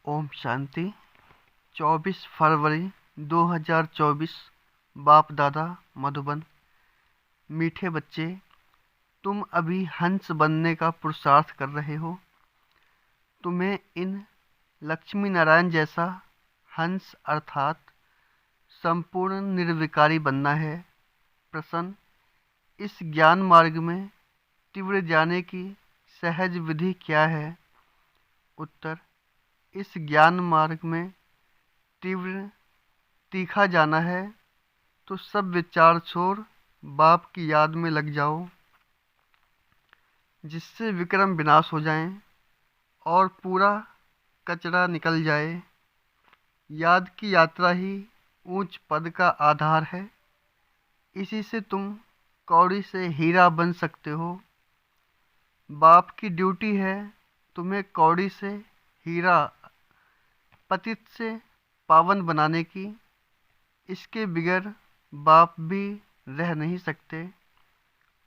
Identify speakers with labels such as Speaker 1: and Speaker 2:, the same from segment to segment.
Speaker 1: ओम शांति। 24 फरवरी 2024। बाप दादा मधुबन। मीठे बच्चे, तुम अभी हंस बनने का पुरुषार्थ कर रहे हो। तुम्हें इन लक्ष्मी नारायण जैसा हंस अर्थात संपूर्ण निर्विकारी बनना है। प्रश्न: इस ज्ञान मार्ग में तीव्र जाने की सहज विधि क्या है? उत्तर: इस ज्ञान मार्ग में तीव्र तीखा जाना है तो सब विचार छोड़ बाप की याद में लग जाओ, जिससे विक्रम विनाश हो जाएं और पूरा कचरा निकल जाए। याद की यात्रा ही ऊंच पद का आधार है। इसी से तुम कौड़ी से हीरा बन सकते हो। बाप की ड्यूटी है तुम्हें कौड़ी से हीरा, पतित से पावन बनाने की। इसके बिगर बाप भी रह नहीं सकते।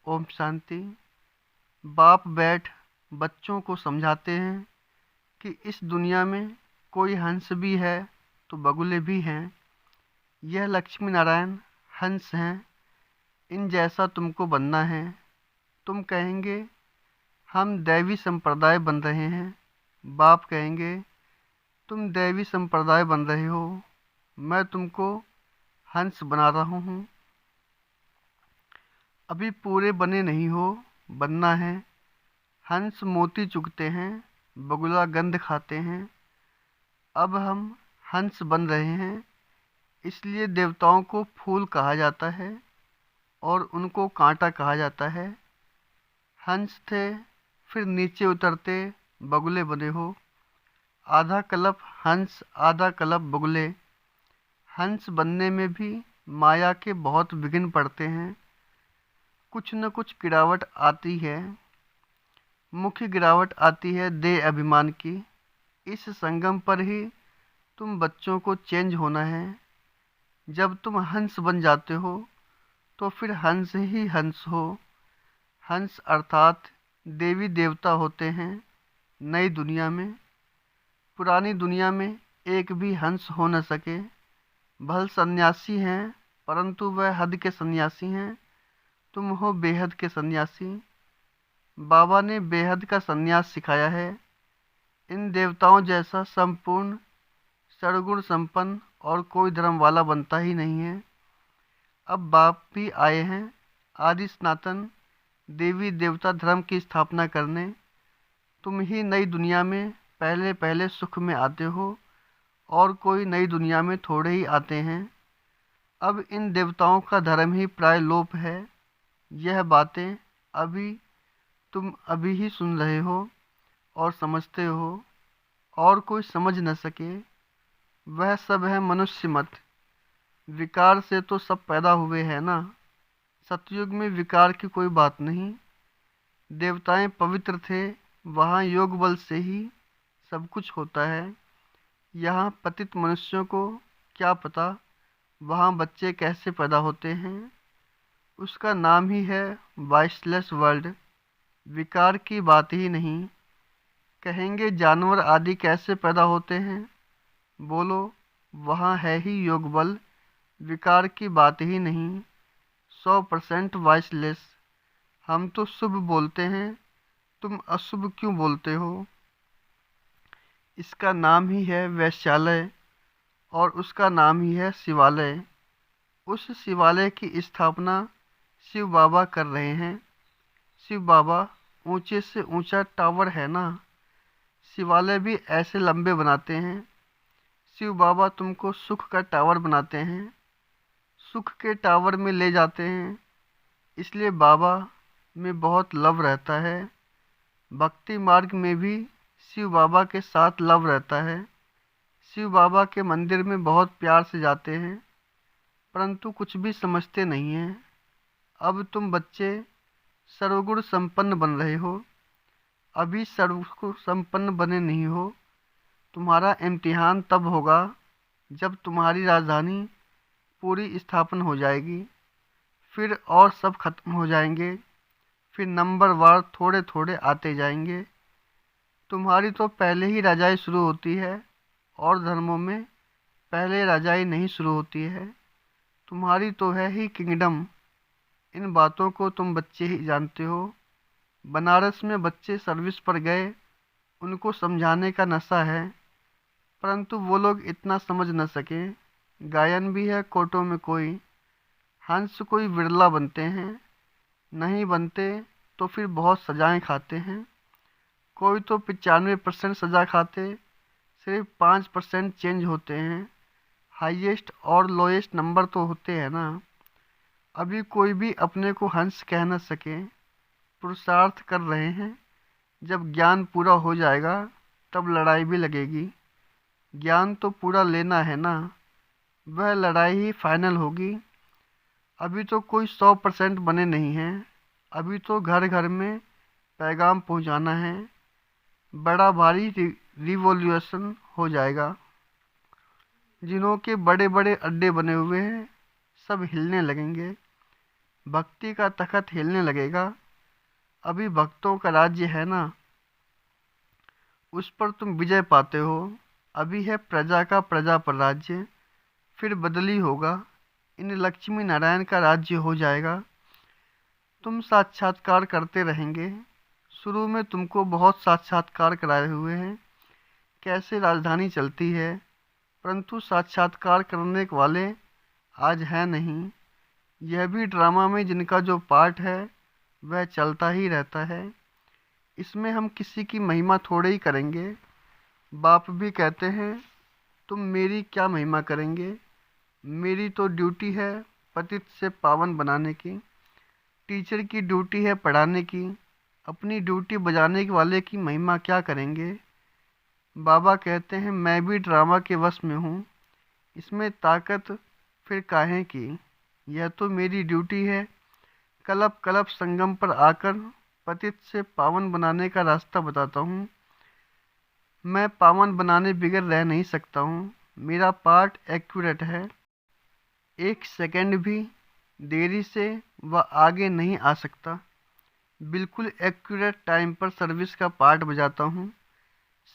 Speaker 1: ओम शांति। बाप बैठ बच्चों को समझाते हैं कि इस दुनिया में कोई हंस भी है तो बगुले भी हैं। यह लक्ष्मी नारायण हंस हैं, इन जैसा तुमको बनना है। तुम कहेंगे हम दैवी संप्रदाय बन रहे हैं। बाप कहेंगे तुम दैवी संप्रदाय बन रहे हो, मैं तुमको हंस बना रहा हूँ। अभी पूरे बने नहीं हो, बनना है। हंस मोती चुगते हैं, बगुला गंध खाते हैं। अब हम हंस बन रहे हैं, इसलिए देवताओं को फूल कहा जाता है और उनको कांटा कहा जाता है। हंस थे, फिर नीचे उतरते बगुले बने हो। आधा कल्प हंस, आधा कल्प बगुले। हंस बनने में भी माया के बहुत विघ्न पड़ते हैं। कुछ न कुछ गिरावट आती है। मुख्य गिरावट आती है देह अभिमान की। इस संगम पर ही तुम बच्चों को चेंज होना है। जब तुम हंस बन जाते हो तो फिर हंस ही हंस हो। हंस अर्थात देवी देवता होते हैं नई दुनिया में। पुरानी दुनिया में एक भी हंस हो न सके। भल सन्यासी हैं, परंतु वह हद के सन्यासी हैं। तुम हो बेहद के सन्यासी। बाबा ने बेहद का सन्यास सिखाया है। इन देवताओं जैसा संपूर्ण सर्वगुण संपन्न और कोई धर्म वाला बनता ही नहीं है। अब बाप भी आए हैं आदि सनातन देवी देवता धर्म की स्थापना करने। तुम ही नई दुनिया में पहले पहले सुख में आते हो और कोई नई दुनिया में थोड़े ही आते हैं। अब इन देवताओं का धर्म ही प्राय लोप है। यह बातें तुम अभी ही सुन रहे हो और समझते हो, और कोई समझ न सके। वह सब है मनुष्य मत। विकार से तो सब पैदा हुए हैं ना। सतयुग में विकार की कोई बात नहीं। देवताएं पवित्र थे, वहाँ योग बल से ही सब कुछ होता है। यहाँ पतित मनुष्यों को क्या पता वहाँ बच्चे कैसे पैदा होते हैं। उसका नाम ही है वाइसलेस वर्ल्ड। विकार की बात ही नहीं। कहेंगे जानवर आदि कैसे पैदा होते हैं? बोलो, वहाँ है ही योग बल। विकार की बात ही नहीं। 100% वाइसलेस। हम तो शुभ बोलते हैं, तुम अशुभ क्यों बोलते हो? इसका नाम ही है वैश्यालय और उसका नाम ही है शिवालय। उस शिवालय की स्थापना शिव बाबा कर रहे हैं। शिव बाबा ऊंचे से ऊंचा टावर है ना। शिवालय भी ऐसे लंबे बनाते हैं। शिव बाबा तुमको सुख का टावर बनाते हैं, सुख के टावर में ले जाते हैं। इसलिए बाबा में बहुत लव रहता है। भक्ति मार्ग में भी शिव बाबा के साथ लव रहता है। शिव बाबा के मंदिर में बहुत प्यार से जाते हैं, परंतु कुछ भी समझते नहीं हैं। अब तुम बच्चे सर्वगुण संपन्न बन रहे हो। अभी सर्वगुण संपन्न बने नहीं हो। तुम्हारा इम्तिहान तब होगा जब तुम्हारी राजधानी पूरी स्थापन हो जाएगी। फिर और सब खत्म हो जाएंगे। फिर नंबर वार थोड़े थोड़े आते जाएंगे। तुम्हारी तो पहले ही राजाई शुरू होती है। और धर्मों में पहले राजाई नहीं शुरू होती है। तुम्हारी तो है ही किंगडम। इन बातों को तुम बच्चे ही जानते हो। बनारस में बच्चे सर्विस पर गए, उनको समझाने का नशा है, परंतु वो लोग इतना समझ न सके। गायन भी है कोर्टों में कोई, हंस कोई बिरला बनते हैं, नहीं बनते तो फिर बहुत सजाएं खाते हैं। कोई तो 95% सजा खाते, सिर्फ 5% चेंज होते हैं। हाईएस्ट और लोएस्ट नंबर तो होते हैं ना। अभी कोई भी अपने को हंस कह न सके। पुरुषार्थ कर रहे हैं, जब ज्ञान पूरा हो जाएगा तब लड़ाई भी लगेगी। ज्ञान तो पूरा लेना है ना, वह लड़ाई ही फाइनल होगी। अभी तो कोई 100% बने नहीं हैं। अभी तो घर घर में पैगाम पहुंचाना है। बड़ा भारी रिवॉल्यूशन हो जाएगा। जिनों के बड़े बड़े अड्डे बने हुए हैं सब हिलने लगेंगे। भक्ति का तखत हिलने लगेगा। अभी भक्तों का राज्य है ना, उस पर तुम विजय पाते हो। अभी है प्रजा का प्रजा पर राज्य, फिर बदली होगा। इन लक्ष्मी नारायण का राज्य हो जाएगा। तुम साक्षात्कार करते रहेंगे। शुरू में तुमको बहुत साक्षात्कार कराए हुए हैं, कैसे राजधानी चलती है, परंतु साक्षात्कार करने वाले आज है नहीं। यह भी ड्रामा में जिनका जो पार्ट है वह चलता ही रहता है। इसमें हम किसी की महिमा थोड़े ही करेंगे। बाप भी कहते हैं तुम मेरी क्या महिमा करेंगे, मेरी तो ड्यूटी है पतित से पावन बनाने की। टीचर की ड्यूटी है पढ़ाने की, अपनी ड्यूटी बजाने वाले की महिमा क्या करेंगे। बाबा कहते हैं मैं भी ड्रामा के वश में हूँ, इसमें ताकत फिर काहे की। यह तो मेरी ड्यूटी है, कलप कलप संगम पर आकर पतित से पावन बनाने का रास्ता बताता हूँ। मैं पावन बनाने बिगड़ रह नहीं सकता हूँ। मेरा पार्ट एक्यूरेट है। एक सेकंड भी देरी से वह आगे नहीं आ सकता। बिल्कुल एक्यूरेट टाइम पर सर्विस का पार्ट बजाता हूँ।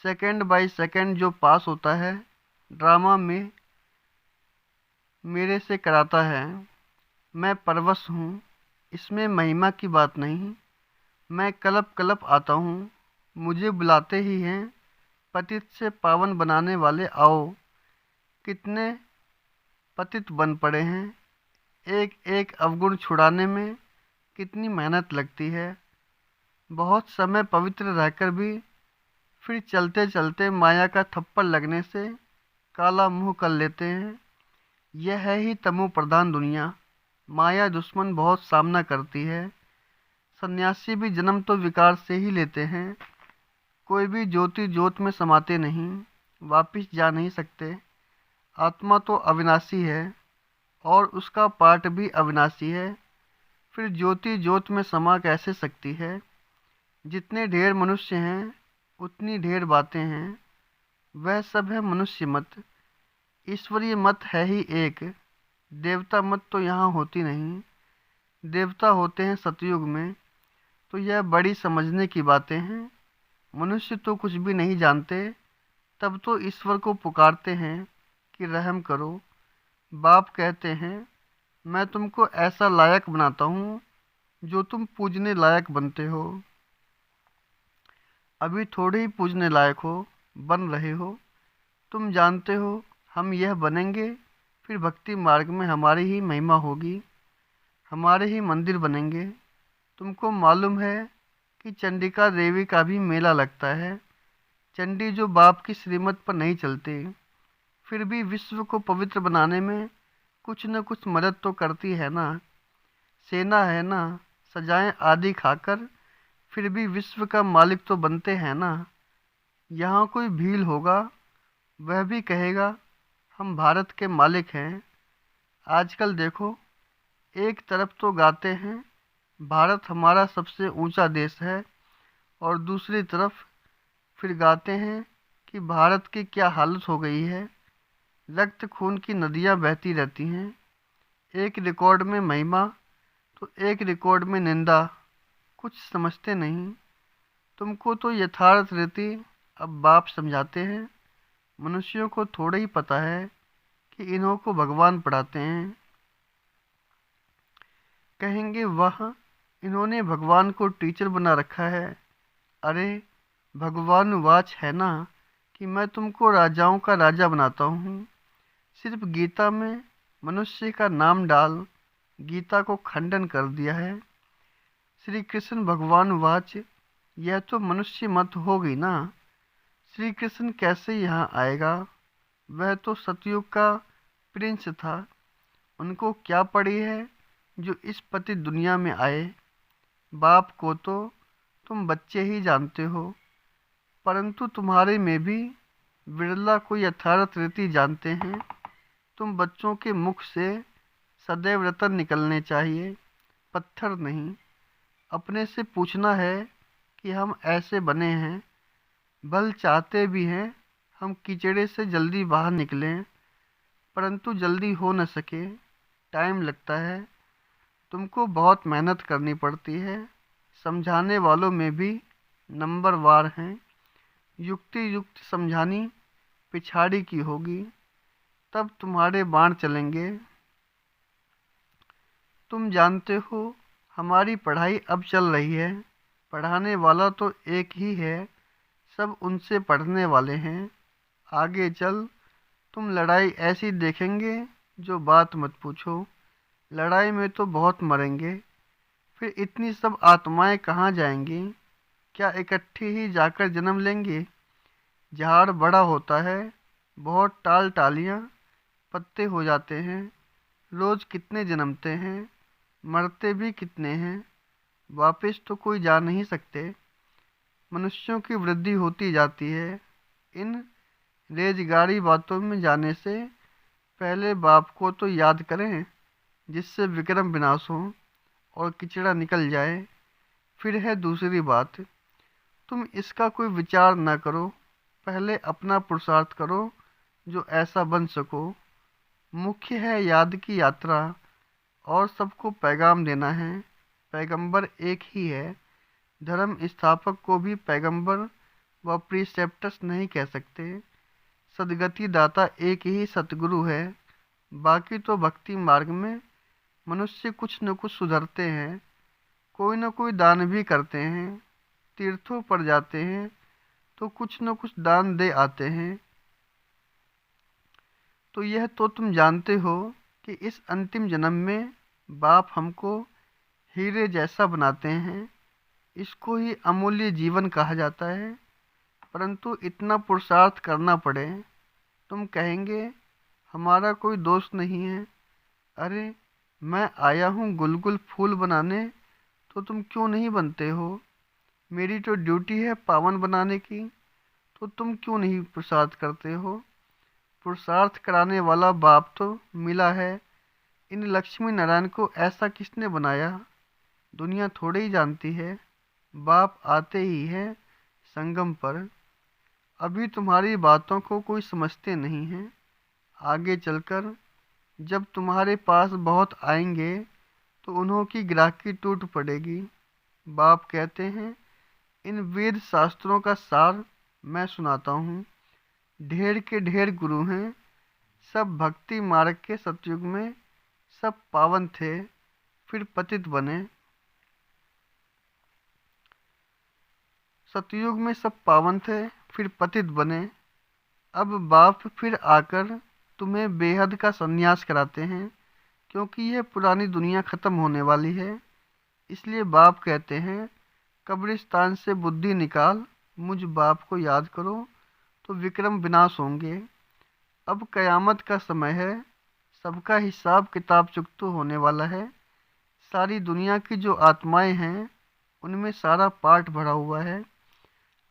Speaker 1: सेकंड बाय सेकंड जो पास होता है ड्रामा में मेरे से कराता है। मैं परवश हूँ, इसमें महिमा की बात नहीं। मैं कलप कलप आता हूँ, मुझे बुलाते ही हैं पतित से पावन बनाने वाले आओ। कितने पतित बन पड़े हैं। एक एक अवगुण छुड़ाने में कितनी मेहनत लगती है। बहुत समय पवित्र रहकर भी फिर चलते चलते माया का थप्पड़ लगने से काला मुंह कर लेते हैं। यह है ही तमो प्रधान दुनिया। माया दुश्मन बहुत सामना करती है। सन्यासी भी जन्म तो विकार से ही लेते हैं। कोई भी ज्योति ज्योत में समाते नहीं, वापिस जा नहीं सकते। आत्मा तो अविनाशी है और उसका पार्ट भी अविनाशी है, फिर ज्योति ज्योत में समा कैसे सकती है। जितने ढेर मनुष्य हैं उतनी ढेर बातें हैं। वह सब है मनुष्य मत। ईश्वरीय मत है ही एक। देवता मत तो यहाँ होती नहीं। देवता होते हैं सतयुग में। तो यह बड़ी समझने की बातें हैं। मनुष्य तो कुछ भी नहीं जानते, तब तो ईश्वर को पुकारते हैं कि रहम करो। बाप कहते हैं मैं तुमको ऐसा लायक बनाता हूँ जो तुम पूजने लायक बनते हो। अभी थोड़े ही पूजने लायक हो, बन रहे हो। तुम जानते हो हम यह बनेंगे, फिर भक्ति मार्ग में हमारी ही महिमा होगी, हमारे ही मंदिर बनेंगे। तुमको मालूम है कि चंडिका देवी का भी मेला लगता है। चंडी जो बाप की श्रीमत पर नहीं चलती, फिर भी विश्व को पवित्र बनाने में कुछ न कुछ मदद तो करती है ना। सेना है ना, सजाएं आदि खाकर फिर भी विश्व का मालिक तो बनते हैं ना। यहाँ कोई भील होगा, वह भी कहेगा हम भारत के मालिक हैं। आजकल देखो, एक तरफ तो गाते हैं भारत हमारा सबसे ऊंचा देश है, और दूसरी तरफ फिर गाते हैं कि भारत की क्या हालत हो गई है। रक्त खून की नदियाँ बहती रहती हैं। एक रिकॉर्ड में महिमा तो एक रिकॉर्ड में निंदा। कुछ समझते नहीं। तुमको तो यथार्थ रीति अब बाप समझाते हैं। मनुष्यों को थोड़ा ही पता है कि इन्हों को भगवान पढ़ाते हैं। कहेंगे वाह, इन्होंने भगवान को टीचर बना रखा है। अरे, भगवान वाच है ना कि मैं तुमको राजाओं का राजा बनाता हूँ। सिर्फ गीता में मनुष्य का नाम डाल गीता को खंडन कर दिया है। श्री कृष्ण भगवान वाच, यह तो मनुष्य मत हो गई ना। श्री कृष्ण कैसे यहाँ आएगा? वह तो सतयुग का प्रिंस था। उनको क्या पड़ी है जो इस पति दुनिया में आए? बाप को तो तुम बच्चे ही जानते हो, परंतु तुम्हारे में भी बिरला कोई यथार्थ रीति जानते हैं। तुम बच्चों के मुख से सदैव रतन निकलने चाहिए, पत्थर नहीं। अपने से पूछना है कि हम ऐसे बने हैं, बल चाहते भी हैं हम कीचड़े से जल्दी बाहर निकलें, परंतु जल्दी हो न सके, टाइम लगता है। तुमको बहुत मेहनत करनी पड़ती है। समझाने वालों में भी नंबरवार हैं। युक्ति युक्त समझानी पिछाड़ी की होगी, तब तुम्हारे बाण चलेंगे। तुम जानते हो हमारी पढ़ाई अब चल रही है। पढ़ाने वाला तो एक ही है, सब उनसे पढ़ने वाले हैं। आगे चल तुम लड़ाई ऐसी देखेंगे जो बात मत पूछो। लड़ाई में तो बहुत मरेंगे, फिर इतनी सब आत्माएं कहाँ जाएंगी? क्या इकट्ठी ही जाकर जन्म लेंगे? झाड़ बड़ा होता है, बहुत टाल टालियाँ पत्ते हो जाते हैं। रोज कितने जन्मते हैं, मरते भी कितने हैं, वापस तो कोई जा नहीं सकते। मनुष्यों की वृद्धि होती जाती है। इन रेजगारी बातों में जाने से पहले बाप को तो याद करें, जिससे विक्रम विनाश हो और किचड़ा निकल जाए। फिर है दूसरी बात, तुम इसका कोई विचार न करो, पहले अपना पुरुषार्थ करो जो ऐसा बन सको। मुख्य है याद की यात्रा और सबको पैगाम देना है। पैगंबर एक ही है। धर्म स्थापक को भी पैगंबर व प्रीसेप्टस नहीं कह सकते। सदगति दाता एक ही सतगुरु है। बाकी तो भक्ति मार्ग में मनुष्य कुछ न कुछ सुधरते हैं, कोई न कोई दान भी करते हैं। तीर्थों पर जाते हैं तो कुछ न कुछ दान दे आते हैं। तो यह तो तुम जानते हो कि इस अंतिम जन्म में बाप हमको हीरे जैसा बनाते हैं। इसको ही अमूल्य जीवन कहा जाता है, परंतु इतना पुरुषार्थ करना पड़े। तुम कहेंगे हमारा कोई दोस्त नहीं है। अरे, मैं आया हूँ गुलगुल फूल बनाने, तो तुम क्यों नहीं बनते हो? मेरी तो ड्यूटी है पावन बनाने की, तो तुम क्यों नहीं पुरुषार्थ करते हो? पुरुषार्थ कराने वाला बाप तो मिला है। इन लक्ष्मी नारायण को ऐसा किसने बनाया, दुनिया थोड़े ही जानती है। बाप आते ही हैं संगम पर। अभी तुम्हारी बातों को कोई समझते नहीं है। आगे चलकर जब तुम्हारे पास बहुत आएंगे तो उन्हों की ग्राहकी टूट पड़ेगी। बाप कहते हैं इन वेद शास्त्रों का सार मैं सुनाता हूँ। ढेर के ढेर गुरु हैं, सब भक्ति मार्ग के सतयुग में सब पावन थे, फिर पतित बने। सतयुग में सब पावन थे, फिर पतित बने। अब बाप फिर आकर तुम्हें बेहद का संन्यास कराते हैं, क्योंकि यह पुरानी दुनिया खत्म होने वाली है। इसलिए बाप कहते हैं कब्रिस्तान से बुद्धि निकाल, मुझ बाप को याद करो तो विक्रम विनाश होंगे। अब कयामत का समय है, सबका हिसाब किताब चुकतो होने वाला है। सारी दुनिया की जो आत्माएं हैं उनमें सारा पाठ भरा हुआ है।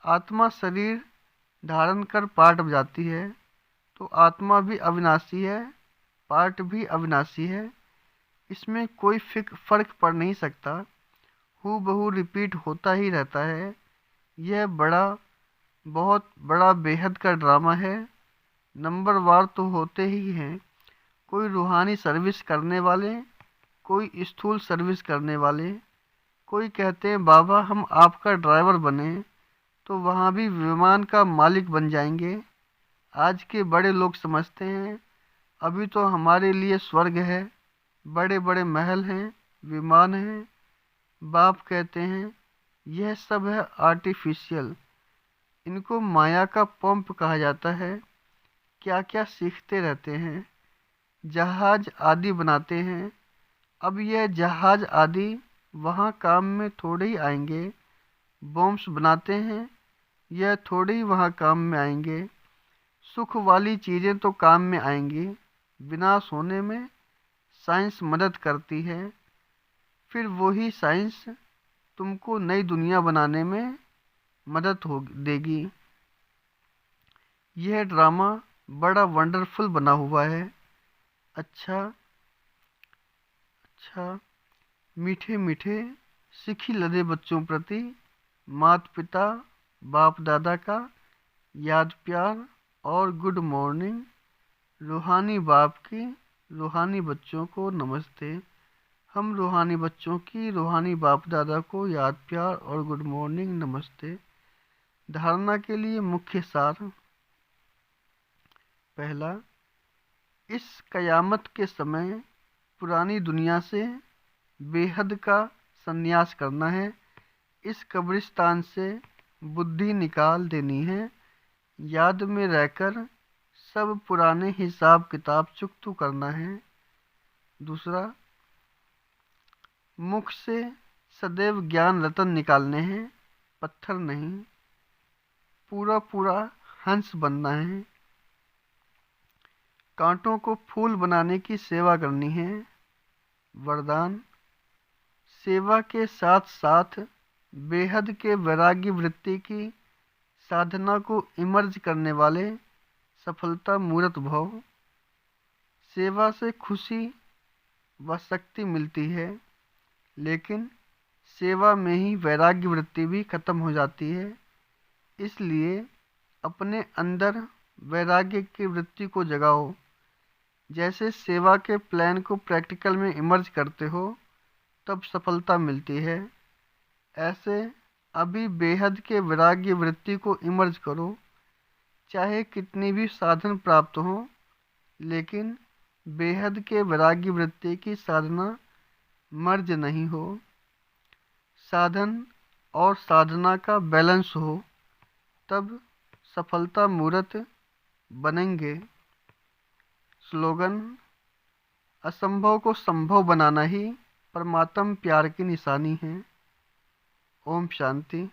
Speaker 1: आत्मा शरीर धारण कर पाठ बजाती है, तो आत्मा भी अविनाशी है, पाठ भी अविनाशी है। इसमें कोई फर्क पड़ नहीं सकता, हूबहू रिपीट होता ही रहता है। यह बहुत बड़ा बेहद का ड्रामा है। नंबरवार तो होते ही हैं, कोई रूहानी सर्विस करने वाले, कोई स्थूल सर्विस करने वाले। कोई कहते हैं बाबा हम आपका ड्राइवर बने तो वहाँ भी विमान का मालिक बन जाएंगे। आज के बड़े लोग समझते हैं अभी तो हमारे लिए स्वर्ग है, बड़े बड़े महल हैं, विमान हैं। बाप कहते हैं यह सब है आर्टिफिशियल, इनको माया का पंप कहा जाता है। क्या क्या सीखते रहते हैं, जहाज आदि बनाते हैं। अब यह जहाज आदि वहाँ काम में थोड़े ही आएंगे। बॉम्ब्स बनाते हैं, यह थोड़े ही वहाँ काम में आएंगे। सुख वाली चीज़ें तो काम में आएंगी, विनाश होने में साइंस मदद करती है। फिर वही साइंस तुमको नई दुनिया बनाने में मदद हो देगी। यह ड्रामा बड़ा वंडरफुल बना हुआ है। अच्छा अच्छा, मीठे मीठे सिखी लदे बच्चों प्रति माता पिता बाप दादा का याद प्यार और गुड मॉर्निंग। रूहानी बाप की रूहानी बच्चों को नमस्ते। हम रूहानी बच्चों की रूहानी बाप दादा को याद प्यार और गुड मॉर्निंग नमस्ते। धारणा के लिए मुख्य सार। पहला, इस कयामत के समय पुरानी दुनिया से बेहद का संन्यास करना है। इस कब्रिस्तान से बुद्धि निकाल देनी है। याद में रहकर सब पुराने हिसाब किताब चुकतू करना है। दूसरा, मुख से सदैव ज्ञान रतन निकालने हैं, पत्थर नहीं। पूरा पूरा हंस बनना है। कांटों को फूल बनाने की सेवा करनी है। वरदान, सेवा के साथ साथ बेहद के वैराग्य वृत्ति की साधना को इमर्ज करने वाले सफलता मूर्त भव। सेवा से खुशी व शक्ति मिलती है, लेकिन सेवा में ही वैराग्य वृत्ति भी खत्म हो जाती है। इसलिए अपने अंदर वैराग्य की वृत्ति को जगाओ। जैसे सेवा के प्लान को प्रैक्टिकल में इमर्ज करते हो तब सफलता मिलती है, ऐसे अभी बेहद के वैराग्य वृत्ति को इमर्ज करो। चाहे कितनी भी साधन प्राप्त हो, लेकिन बेहद के वैराग्य वृत्ति की साधना मर्ज नहीं हो। साधन और साधना का बैलेंस हो, तब सफलता मूर्त बनेंगे। स्लोगन, असंभव को संभव बनाना ही परमात्म प्यार की निशानी है। ओम शांति।